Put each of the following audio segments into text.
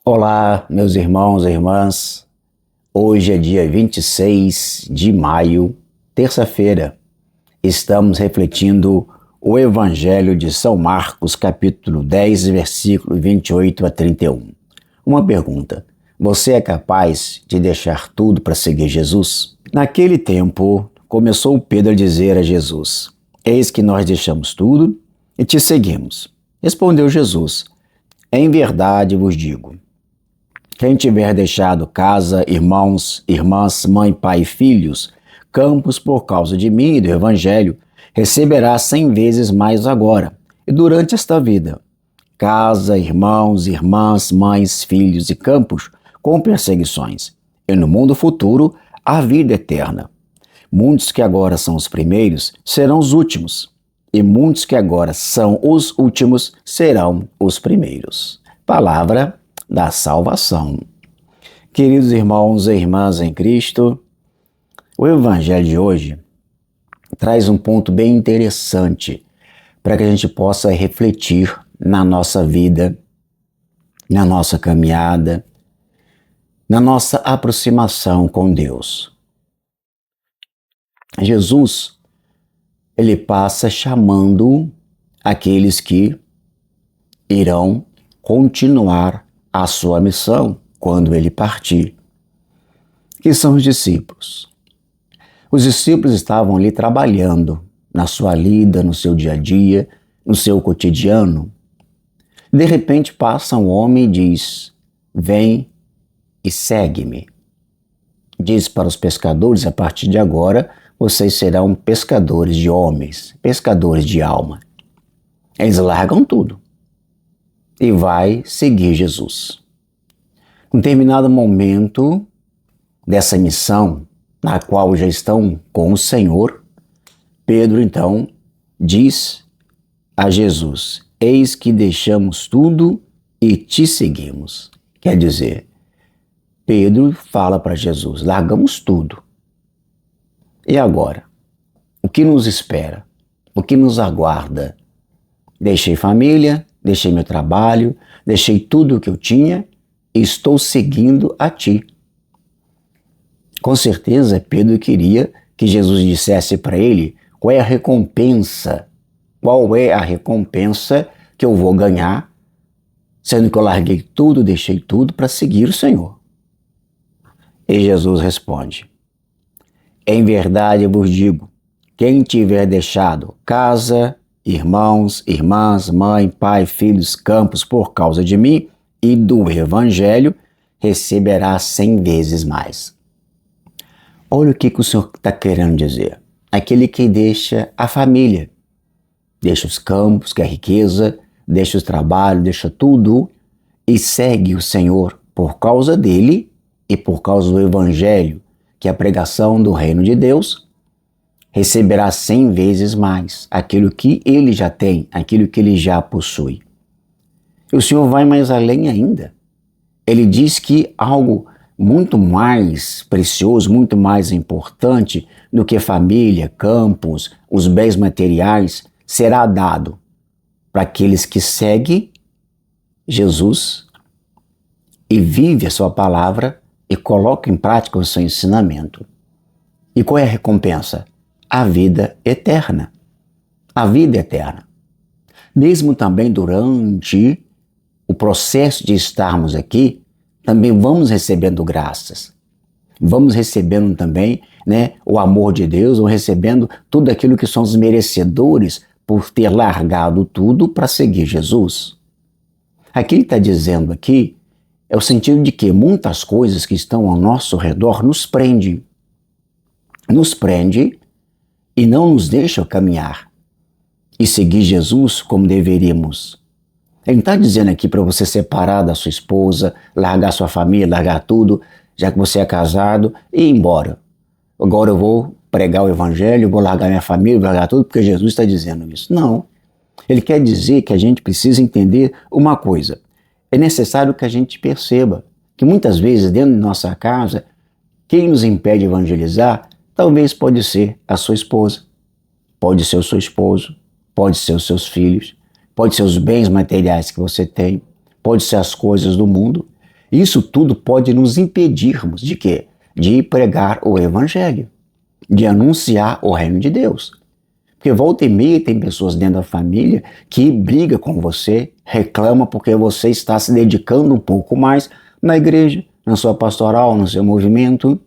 Olá, meus irmãos e irmãs. Hoje é dia 26 de maio, terça-feira. Estamos refletindo o Evangelho de São Marcos, capítulo 10, versículo 28 a 31. Uma pergunta: você é capaz de deixar tudo para seguir Jesus? Naquele tempo, começou Pedro a dizer a Jesus: Eis que nós deixamos tudo e te seguimos. Respondeu Jesus: Em verdade vos digo, quem tiver deixado casa, irmãos, irmãs, mãe, pai e filhos, campos por causa de mim e do Evangelho, receberá 100 vezes mais agora e durante esta vida. Casa, irmãos, irmãs, mães, filhos e campos com perseguições. E no mundo futuro, a vida eterna. Muitos que agora são os primeiros serão os últimos, e muitos que agora são os últimos serão os primeiros. Palavra da salvação. Queridos irmãos e irmãs em Cristo, o Evangelho de hoje traz um ponto bem interessante para que a gente possa refletir na nossa vida, na nossa caminhada, na nossa aproximação com Deus. Jesus, ele passa chamando aqueles que irão continuar a sua missão quando ele partir, que são os discípulos. Os discípulos estavam ali trabalhando na sua lida, no seu dia a dia, no seu cotidiano. De repente passa um homem e diz: vem e segue-me. Diz para os pescadores: a partir de agora vocês serão pescadores de homens, pescadores de alma. Eles largam tudo e vai seguir Jesus. Em determinado momento dessa missão, na qual já estão com o Senhor, Pedro então diz a Jesus: eis que deixamos tudo e te seguimos. Quer dizer, Pedro fala para Jesus: largamos tudo. E agora? O que nos espera? O que nos aguarda? Deixei família, deixei meu trabalho, deixei tudo o que eu tinha e estou seguindo a ti. Com certeza, Pedro queria que Jesus dissesse para ele qual é a recompensa que eu vou ganhar, sendo que eu larguei tudo, deixei tudo para seguir o Senhor. E Jesus responde: em verdade eu vos digo, quem tiver deixado casa, irmãos, irmãs, mãe, pai, filhos, campos por causa de mim e do Evangelho, receberá 100 vezes mais. Olha o que o Senhor está querendo dizer. Aquele que deixa a família, deixa os campos, que é a riqueza, deixa o trabalho, deixa tudo e segue o Senhor por causa dele e por causa do Evangelho, que é a pregação do reino de Deus, receberá 100 vezes mais aquilo que ele já tem, aquilo que ele já possui. E o Senhor vai mais além ainda. Ele diz que algo muito mais precioso, muito mais importante do que família, campos, os bens materiais, será dado para aqueles que seguem Jesus e vivem a sua palavra e colocam em prática o seu ensinamento. E qual é a recompensa? A vida eterna. A vida eterna. Mesmo também durante o processo de estarmos aqui, também vamos recebendo graças. Vamos recebendo também, o amor de Deus, ou recebendo tudo aquilo que somos merecedores por ter largado tudo para seguir Jesus. Aqui ele está dizendo aqui, é o sentido de que muitas coisas que estão ao nosso redor nos prendem. Nos prende e não nos deixam caminhar e seguir Jesus como deveríamos. Ele não está dizendo aqui para você separar da sua esposa, largar sua família, largar tudo, já que você é casado, e ir embora. Agora eu vou pregar o Evangelho, vou largar minha família, vou largar tudo, porque Jesus está dizendo isso. Não. Ele quer dizer que a gente precisa entender uma coisa. É necessário que a gente perceba que muitas vezes dentro de nossa casa, quem nos impede de evangelizar, talvez pode ser a sua esposa, pode ser o seu esposo, pode ser os seus filhos, pode ser os bens materiais que você tem, pode ser as coisas do mundo. Isso tudo pode nos impedirmos de quê? De pregar o Evangelho, de anunciar o reino de Deus. Porque volta e meia tem pessoas dentro da família que brigam com você, reclamam porque você está se dedicando um pouco mais na igreja, na sua pastoral, no seu movimento.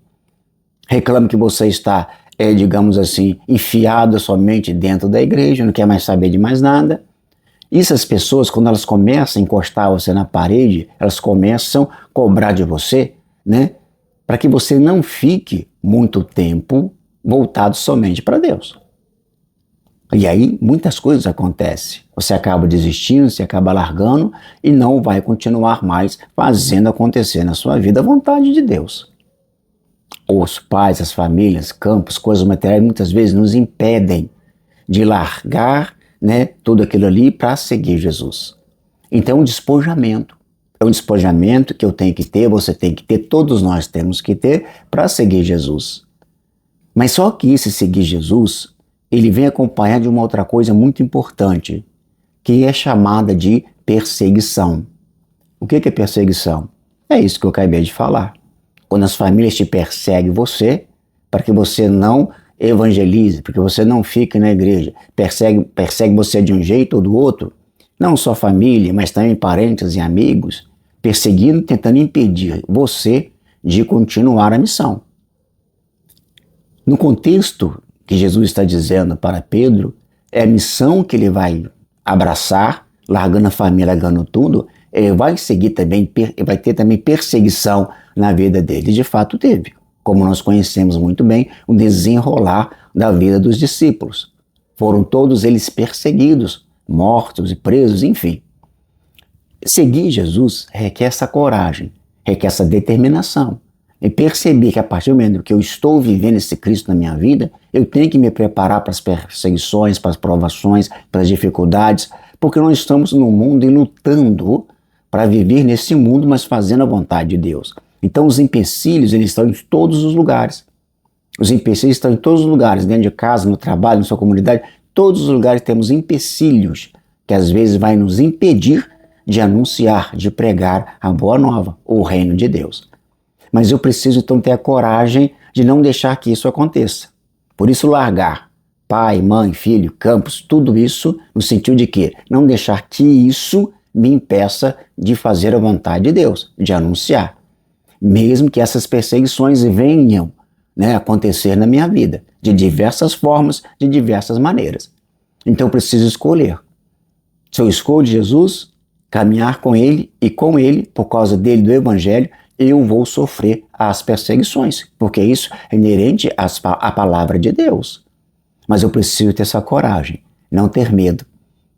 Reclamam que você está, digamos assim, enfiado somente dentro da igreja, não quer mais saber de mais nada. E essas pessoas, quando elas começam a encostar você na parede, elas começam a cobrar de você, né? Para que você não fique muito tempo voltado somente para Deus. E aí muitas coisas acontecem. Você acaba desistindo, você acaba largando e não vai continuar mais fazendo acontecer na sua vida a vontade de Deus. Os pais, as famílias, campos, coisas materiais muitas vezes nos impedem de largar, né, tudo aquilo ali para seguir Jesus. Então é um despojamento. É um despojamento que eu tenho que ter, você tem que ter, todos nós temos que ter para seguir Jesus. Mas só que esse seguir Jesus, ele vem acompanhado de uma outra coisa muito importante, que é chamada de perseguição. O que é perseguição? É isso que eu acabei de falar. Quando as famílias te perseguem você, para que você não evangelize, porque você não fique na igreja, persegue você de um jeito ou do outro, não só família, mas também parentes e amigos, perseguindo, tentando impedir você de continuar a missão. No contexto que Jesus está dizendo para Pedro, é a missão que ele vai abraçar, largando a família, largando tudo, ele vai seguir também, vai ter também perseguição na vida dele. De fato teve, como nós conhecemos muito bem, o desenrolar da vida dos discípulos. Foram todos eles perseguidos, mortos e presos, enfim. Seguir Jesus requer essa coragem, requer essa determinação. E perceber que a partir do momento que eu estou vivendo esse Cristo na minha vida, eu tenho que me preparar para as perseguições, para as provações, para as dificuldades, porque nós estamos no mundo e lutando para viver nesse mundo, mas fazendo a vontade de Deus. Então os empecilhos, eles estão em todos os lugares. Os empecilhos estão em todos os lugares, dentro de casa, no trabalho, na sua comunidade, todos os lugares temos empecilhos que às vezes vai nos impedir de anunciar, de pregar a boa nova, o reino de Deus. Mas eu preciso então ter a coragem de não deixar que isso aconteça. Por isso largar pai, mãe, filho, campos, tudo isso no sentido de que não deixar que isso me impeça de fazer a vontade de Deus, de anunciar. Mesmo que essas perseguições venham, né, acontecer na minha vida, de diversas formas, de diversas maneiras. Então eu preciso escolher. Se eu escolho Jesus, caminhar com Ele e com Ele, por causa dele, do Evangelho, eu vou sofrer as perseguições, porque isso é inerente à palavra de Deus. Mas eu preciso ter essa coragem, não ter medo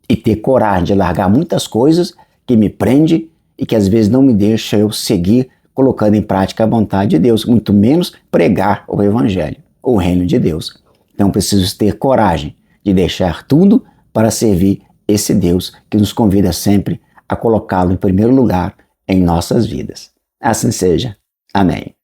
e ter coragem de largar muitas coisas que me prendem e que às vezes não me deixam eu seguir colocando em prática a vontade de Deus, muito menos pregar o Evangelho, o reino de Deus. Então preciso ter coragem de deixar tudo para servir esse Deus que nos convida sempre a colocá-lo em primeiro lugar em nossas vidas. Assim seja. Amém.